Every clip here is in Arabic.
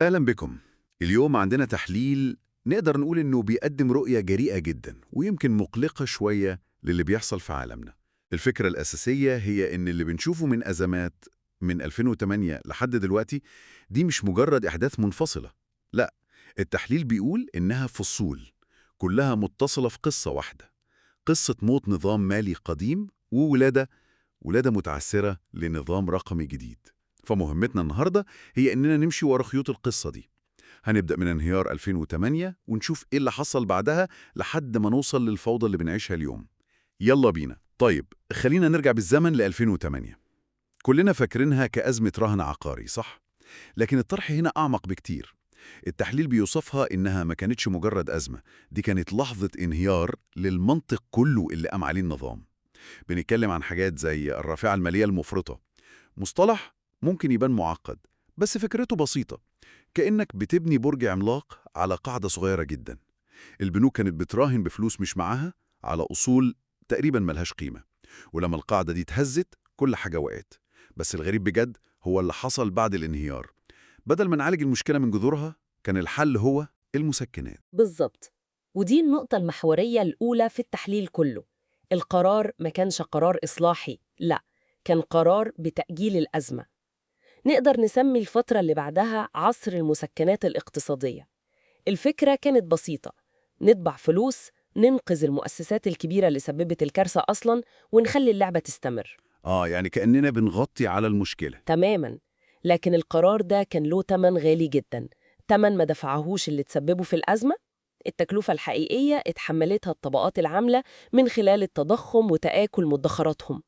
أهلا بكم. اليوم عندنا تحليل نقدر نقول إنه بيقدم رؤية جريئة جدا ويمكن مقلقة شوية للي بيحصل في عالمنا. الفكرة الأساسية هي إن اللي بنشوفه من أزمات من 2008 لحد دلوقتي دي مش مجرد أحداث منفصلة. لا، التحليل بيقول إنها فصول كلها متصلة في قصة واحدة، قصة موت نظام مالي قديم وولادة متعثرة لنظام رقمي جديد. فمهمتنا النهاردة هي إننا نمشي ورا خيوط القصة دي. هنبدأ من انهيار 2008 ونشوف إيه اللي حصل بعدها لحد ما نوصل للفوضى اللي بنعيشها اليوم. يلا بينا. طيب، خلينا نرجع بالزمن ل 2008. كلنا فاكرينها كأزمة رهن عقاري، صح؟ لكن الطرح هنا أعمق بكتير. التحليل بيوصفها إنها ما كانتش مجرد أزمة، دي كانت لحظة انهيار للمنطق كله اللي قام عليه النظام. بنتكلم عن حاجات زي الرافعة المالية المفرطة، مصطلح ممكن يبان معقد بس فكرته بسيطة. كأنك بتبني برج عملاق على قاعدة صغيرة جدا. البنوك كانت بتراهن بفلوس مش معاها على أصول تقريبا ملهاش قيمة، ولما القاعدة دي اتهزت كل حاجة وقعت. بس الغريب بجد هو اللي حصل بعد الانهيار. بدل ما نعالج المشكلة من جذورها كان الحل هو المسكنات. بالظبط. ودي النقطة المحورية الأولى في التحليل كله. القرار ما كانش قرار إصلاحي، لا، كان قرار بتأجيل الأزمة. نقدر نسمي الفترة اللي بعدها عصر المسكنات الاقتصادية. الفكرة كانت بسيطة: نطبع فلوس، ننقذ المؤسسات الكبيرة اللي سببت الكارثة أصلاً، ونخلي اللعبة تستمر. يعني كأننا بنغطي على المشكلة. تماماً. لكن القرار ده كان له تمن غالي جداً، تمن ما دفعهوش اللي تسببوا في الأزمة. التكلفة الحقيقية اتحملتها الطبقات العاملة من خلال التضخم وتآكل مدخراتهم.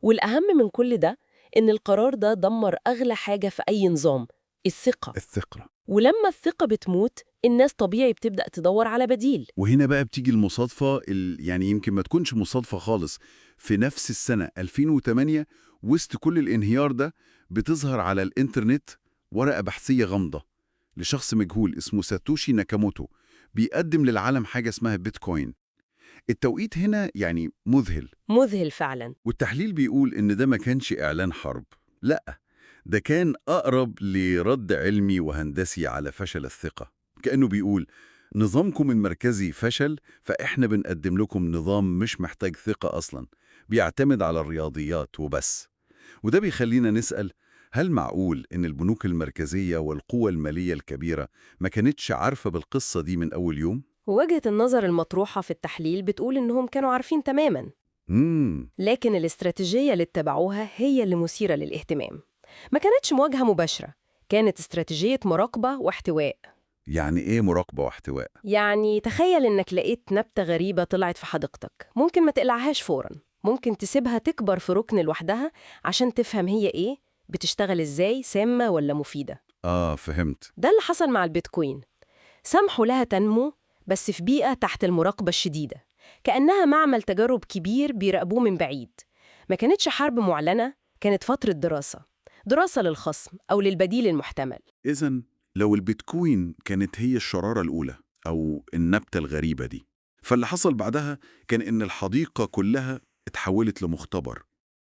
والأهم من كل ده إن القرار ده دمر أغلى حاجة في أي نظام: الثقة. الثقة. ولما الثقة بتموت، الناس طبيعي بتبدأ تدور على بديل. وهنا بقى بتيجي المصادفة يعني يمكن ما تكونش مصادفة خالص. في نفس السنة 2008 وسط كل الانهيار ده بتظهر على الإنترنت ورقة بحثية غامضة لشخص مجهول اسمه ساتوشي ناكاموتو، بيقدم للعالم حاجة اسمها بيتكوين. التوقيت هنا يعني مذهل. مذهل فعلا. والتحليل بيقول إن ده ما كانش إعلان حرب، لأ، ده كان أقرب لرد علمي وهندسي على فشل الثقة. كأنه بيقول نظامكم المركزي فشل، فإحنا بنقدم لكم نظام مش محتاج ثقة أصلاً، بيعتمد على الرياضيات وبس. وده بيخلينا نسأل، هل معقول إن البنوك المركزية والقوى المالية الكبيرة ما كانتش عارفة بالقصة دي من أول يوم؟ ووجهة النظر المطروحة في التحليل بتقول إنهم كانوا عارفين تماماً، مم. لكن الاستراتيجية اللي اتبعوها هي اللي مثيرة للاهتمام. ما كانتش مواجهة مباشرة، كانت استراتيجية مراقبة واحتواء. يعني إيه مراقبة واحتواء؟ يعني تخيل إنك لقيت نبتة غريبة طلعت في حديقتك، ممكن ما تقلعهاش فوراً، ممكن تسيبها تكبر في ركن لوحدها عشان تفهم هي إيه، بتشتغل إزاي، سامة ولا مفيدة. فهمت. ده اللي حصل مع البيتكوين. سمحوا لها تنمو، بس في بيئة تحت المراقبة الشديدة، كأنها معمل تجارب كبير بيراقبوه من بعيد. ما كانتش حرب معلنة، كانت فترة دراسة، دراسة للخصم أو للبديل المحتمل. إذن لو البيتكوين كانت هي الشرارة الأولى أو النبتة الغريبة دي، فاللي حصل بعدها كان إن الحديقة كلها اتحولت لمختبر.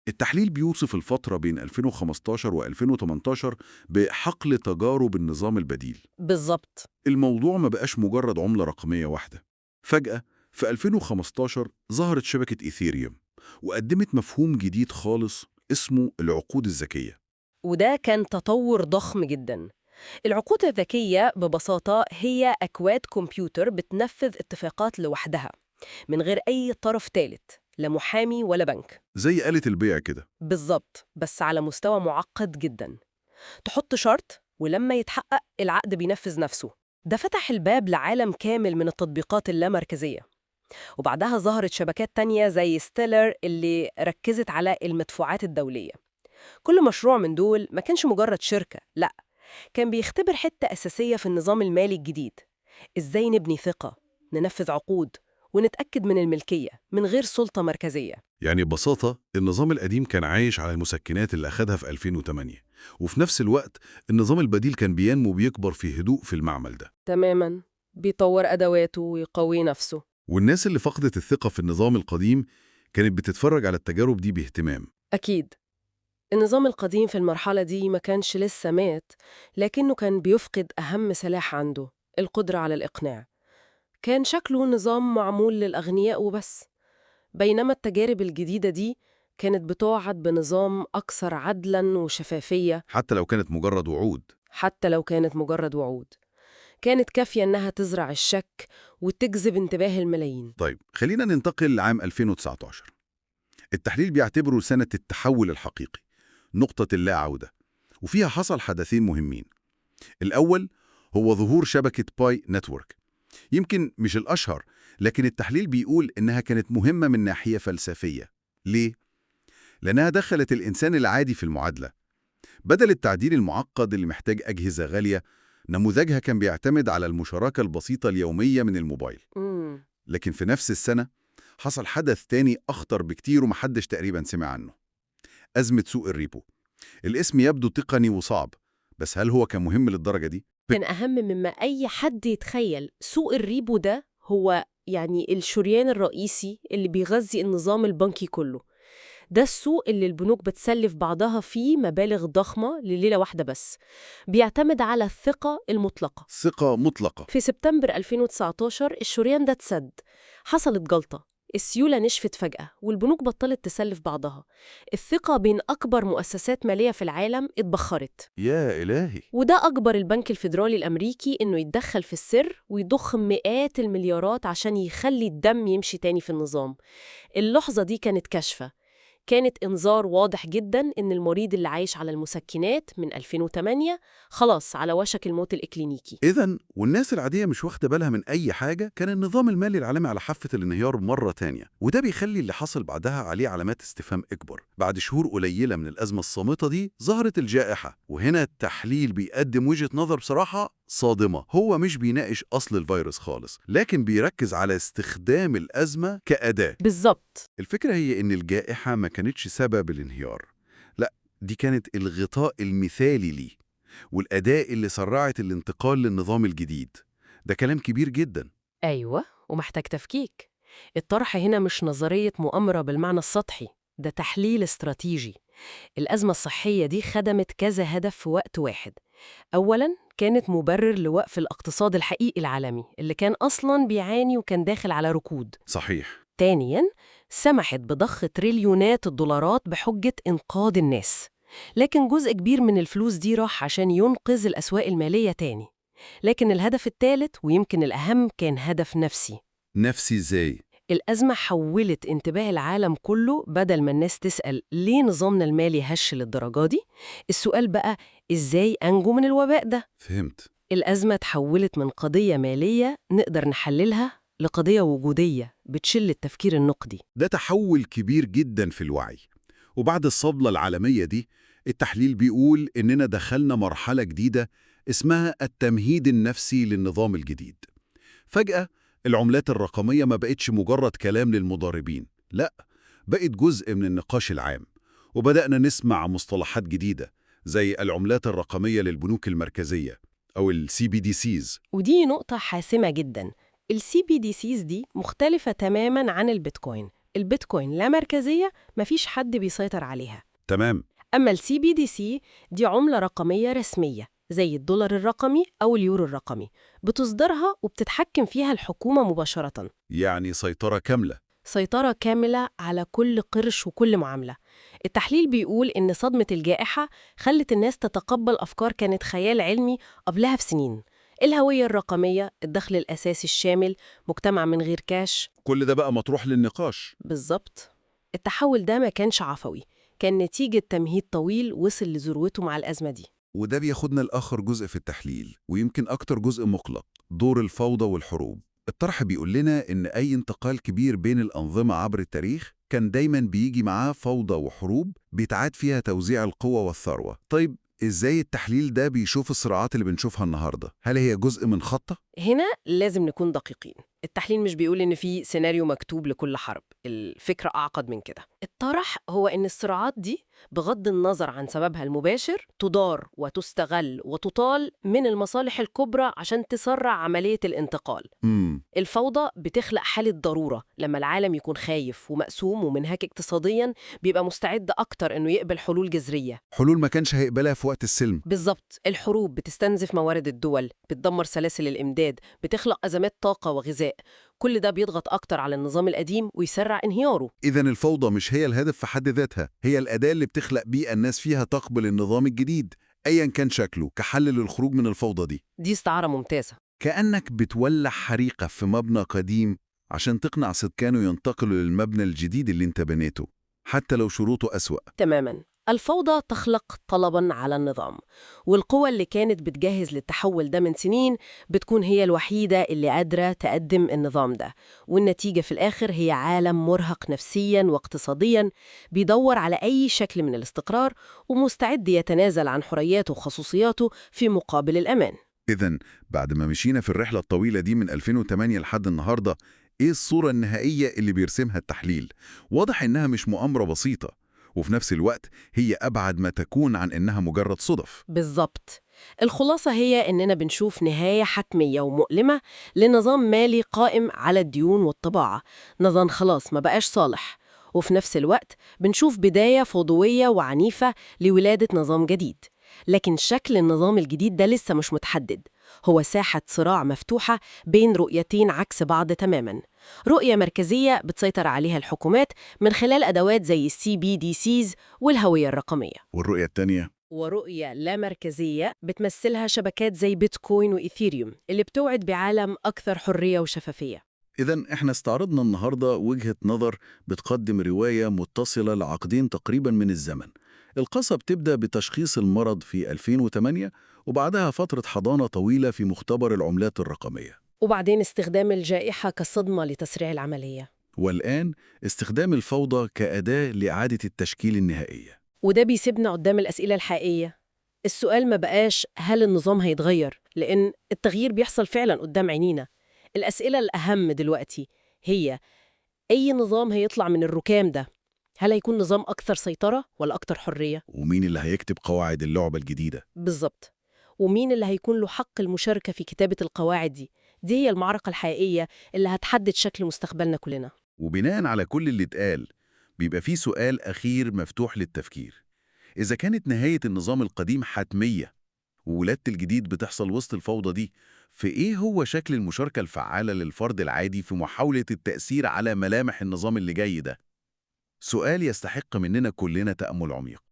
التحليل بيوصف الفترة بين 2015 و 2018 بحقل تجارب النظام البديل. بالظبط. الموضوع ما بقاش مجرد عملة رقمية واحدة. فجأة في 2015 ظهرت شبكة إيثيريوم وقدمت مفهوم جديد خالص اسمه العقود الذكية. وده كان تطور ضخم جدا. العقود الذكية ببساطة هي أكواد كمبيوتر بتنفذ اتفاقات لوحدها من غير أي طرف ثالث، لا محامي ولا بنك. زي آلة البيع كده. بالظبط، بس على مستوى معقد جدا. تحط شرط ولما يتحقق العقد بينفذ نفسه. ده فتح الباب لعالم كامل من التطبيقات اللامركزية. وبعدها ظهرت شبكات تانية زي ستيلر اللي ركزت على المدفوعات الدولية. كل مشروع من دول ما كانش مجرد شركة، لا، كان بيختبر حتة أساسية في النظام المالي الجديد: إزاي نبني ثقة، ننفذ عقود، ونتأكد من الملكية من غير سلطة مركزية. يعني ببساطة النظام القديم كان عايش على المسكنات اللي أخدها في 2008، وفي نفس الوقت النظام البديل كان بينمو وبيكبر في هدوء في المعمل ده. تماماً. بيطور أدواته ويقوي نفسه. والناس اللي فقدت الثقة في النظام القديم كانت بتتفرج على التجارب دي باهتمام. أكيد. النظام القديم في المرحلة دي ما كانش لسه مات، لكنه كان بيفقد أهم سلاح عنده، القدرة على الإقناع. كان شكله نظام معمول للأغنياء وبس، بينما التجارب الجديدة دي كانت بتوعد بنظام أكثر عدلاً وشفافية. حتى لو كانت مجرد وعود. حتى لو كانت مجرد وعود، كانت كافية إنها تزرع الشك وتجذب انتباه الملايين. طيب خلينا ننتقل لعام 2019. التحليل بيعتبره سنة التحول الحقيقي، نقطة اللا عودة، وفيها حصل حدثين مهمين. الأول هو ظهور شبكة باي نتورك، يمكن مش الأشهر، لكن التحليل بيقول إنها كانت مهمة من ناحية فلسفية. ليه؟ لأنها دخلت الإنسان العادي في المعادلة. بدل التعديل المعقد اللي محتاج أجهزة غالية، نموذجها كان بيعتمد على المشاركة البسيطة اليومية من الموبايل. لكن في نفس السنة حصل حدث تاني أخطر بكتير ومحدش تقريبا سمع عنه: أزمة سوق الريبو. الاسم يبدو تقني وصعب، بس هل هو كان مهم للدرجة دي؟ كان أهم مما أي حد يتخيل. سوق الريبو ده هو الشريان الرئيسي اللي بيغذي النظام البنكي كله. ده السوق اللي البنوك بتسلف بعضها فيه مبالغ ضخمة لليلة واحدة بس، بيعتمد على الثقة المطلقة. ثقة مطلقة. في سبتمبر 2019 الشريان ده اتسد، حصلت جلطة، السيولة نشفت فجأة والبنوك بطلت تسلف بعضها. الثقة بين أكبر مؤسسات مالية في العالم اتبخرت. يا إلهي. وده أجبر البنك الفيدرالي الأمريكي إنه يتدخل في السر ويضخ مئات المليارات عشان يخلي الدم يمشي تاني في النظام. اللحظة دي كانت كشفة، كانت إنذار واضح جداً إن المريض اللي عايش على المسكنات من 2008 خلاص على وشك الموت الإكلينيكي. إذن والناس العادية مش واخدة بالها من أي حاجة، كان النظام المالي العالمي على حافة الانهيار مرة تانية، وده بيخلي اللي حصل بعدها عليه علامات استفهام أكبر. بعد شهور قليلة من الأزمة الصامتة دي ظهرت الجائحة، وهنا التحليل بيقدم وجهة نظر بصراحة صادمة. هو مش بيناقش أصل الفيروس خالص، لكن بيركز على استخدام الأزمة كأداة. بالظبط. الفكرة هي إن الجائحة ما كانتش سبب الانهيار، لا، دي كانت الغطاء المثالي ليه، والأداة اللي سرعت الانتقال للنظام الجديد. ده كلام كبير جدا. أيوة، ومحتاج تفكيك. الطرح هنا مش نظرية مؤامرة بالمعنى السطحي، ده تحليل استراتيجي. الأزمة الصحية دي خدمت كذا هدف في وقت واحد. أولاً كانت مبرر لوقف الاقتصاد الحقيقي العالمي اللي كان أصلاً بيعاني وكان داخل على ركود. صحيح. ثانياً سمحت بضخ تريليونات الدولارات بحجة إنقاذ الناس، لكن جزء كبير من الفلوس دي راح عشان ينقذ الأسواق المالية تاني. لكن الهدف الثالث ويمكن الأهم كان هدف نفسي. نفسي إزاي؟ الأزمة حولت انتباه العالم كله، بدل ما الناس تسأل ليه نظامنا المالي هش للدرجة دي، السؤال بقى إزاي أنجو من الوباء ده؟ فهمت. الأزمة تحولت من قضية مالية نقدر نحللها لقضية وجودية بتشل التفكير النقدي. ده تحول كبير جدا في الوعي. وبعد الصدمة العالمية دي، التحليل بيقول إننا دخلنا مرحلة جديدة اسمها التمهيد النفسي للنظام الجديد. فجأة العملات الرقمية ما بقتش مجرد كلام للمضاربين، لا، بقت جزء من النقاش العام. وبدأنا نسمع مصطلحات جديدة زي العملات الرقمية للبنوك المركزية أو CBDCs. ودي نقطة حاسمة جدا. CBDCs دي مختلفة تماماً عن البيتكوين. البيتكوين لا مركزية، مفيش حد بيسيطر عليها. تمام. أما CBDC دي عملة رقمية رسمية زي الدولار الرقمي أو اليورو الرقمي، بتصدرها وبتتحكم فيها الحكومة مباشرة. يعني سيطرة كاملة. سيطرة كاملة على كل قرش وكل معاملة. التحليل بيقول إن صدمة الجائحة خلت الناس تتقبل أفكار كانت خيال علمي قبلها بسنين: الهوية الرقمية، الدخل الأساسي الشامل، مجتمع من غير كاش. كل ده بقى مطروح للنقاش. بالظبط. التحول ده ما كانش عفوي، كان نتيجة تمهيد طويل وصل لذروته مع الأزمة دي. وده بياخدنا لآخر جزء في التحليل، ويمكن أكتر جزء مقلق: دور الفوضى والحروب. الطرح بيقول لنا إن أي انتقال كبير بين الأنظمة عبر التاريخ كان دايماً بيجي معاه فوضى وحروب بيتعاد فيها توزيع القوة والثروة. طيب إزاي التحليل ده بيشوف الصراعات اللي بنشوفها النهاردة؟ هل هي جزء من خطة؟ هنا لازم نكون دقيقين. التحليل مش بيقول إن في سيناريو مكتوب لكل حرب، الفكرة أعقد من كده. الطرح هو إن الصراعات دي بغض النظر عن سببها المباشر تدار وتستغل وتطال من المصالح الكبرى عشان تسرع عملية الانتقال. الفوضى بتخلق حالة ضرورة لما العالم يكون خايف ومقسوم ومنهك اقتصادياً، بيبقى مستعد أكتر إنه يقبل حلول جذرية. حلول ما كانش هيقبلها في وقت السلم. بالظبط، الحروب بتستنزف موارد الدول، بتدمر سلاسل الإمداد، بتخلق أزمات طاقة وغذاء. كل ده بيضغط أكتر على النظام القديم ويسرع انهياره. إذن الفوضى مش هي الهدف في حد ذاتها، هي الأداة اللي بتخلق بيئة الناس فيها تقبل النظام الجديد أيا كان شكله كحل للخروج من الفوضى دي. دي استعارة ممتازة. كأنك بتولع حريقة في مبنى قديم عشان تقنع سكانه ينتقلوا للمبنى الجديد اللي انت بنيته حتى لو شروطه أسوأ. تماماً. الفوضى تخلق طلباً على النظام، والقوى اللي كانت بتجهز للتحول ده من سنين بتكون هي الوحيدة اللي قادرة تقدم النظام ده، والنتيجة في الآخر هي عالم مرهق نفسياً واقتصادياً بيدور على أي شكل من الاستقرار ومستعد يتنازل عن حرياته وخصوصياته في مقابل الأمان. إذن بعد ما مشينا في الرحلة الطويلة دي من 2008 لحد النهاردة، إيه الصورة النهائية اللي بيرسمها التحليل؟ واضح إنها مش مؤامرة بسيطة، وفي نفس الوقت هي أبعد ما تكون عن إنها مجرد صدف. بالظبط. الخلاصة هي إننا بنشوف نهاية حتمية ومؤلمة لنظام مالي قائم على الديون والطباعة، نظام خلاص ما بقاش صالح. وفي نفس الوقت بنشوف بداية فوضوية وعنيفة لولادة نظام جديد. لكن شكل النظام الجديد ده لسه مش متحدد، هو ساحة صراع مفتوحة بين رؤيتين عكس بعض تماماً. رؤية مركزية بتسيطر عليها الحكومات من خلال أدوات زي CBDCs والهوية الرقمية، والرؤية التانية ورؤية لا مركزية بتمثلها شبكات زي بيتكوين وإيثيريوم اللي بتوعد بعالم أكثر حرية وشفافية. إذن إحنا استعرضنا النهاردة وجهة نظر بتقدم رواية متصلة لعقدين تقريبا من الزمن. القصة بتبدأ بتشخيص المرض في 2008 وبعدها فترة حضانة طويلة في مختبر العملات الرقمية، وبعدين استخدام الجائحة كصدمة لتسريع العملية، والآن استخدام الفوضى كأداة لإعادة التشكيل النهائية. وده بيسيبنا قدام الأسئلة الحقيقية. السؤال ما بقاش هل النظام هيتغير، لأن التغيير بيحصل فعلا قدام عينينا. الأسئلة الأهم دلوقتي هي أي نظام هيطلع من الركام ده؟ هل هيكون نظام أكثر سيطرة ولا أكثر حرية؟ ومين اللي هيكتب قواعد اللعبة الجديدة؟ بالظبط. ومين اللي هيكون له حق المشاركة في كتابة القواعد دي؟ دي هي المعركة الحقيقية اللي هتحدد شكل مستقبلنا كلنا. وبناء على كل اللي اتقال بيبقى فيه سؤال أخير مفتوح للتفكير. إذا كانت نهاية النظام القديم حتمية وولادة الجديد بتحصل وسط الفوضى دي، في إيه هو شكل المشاركة الفعالة للفرد العادي في محاولة التأثير على ملامح النظام اللي جاي ده؟ سؤال يستحق مننا كلنا تأمل عميق.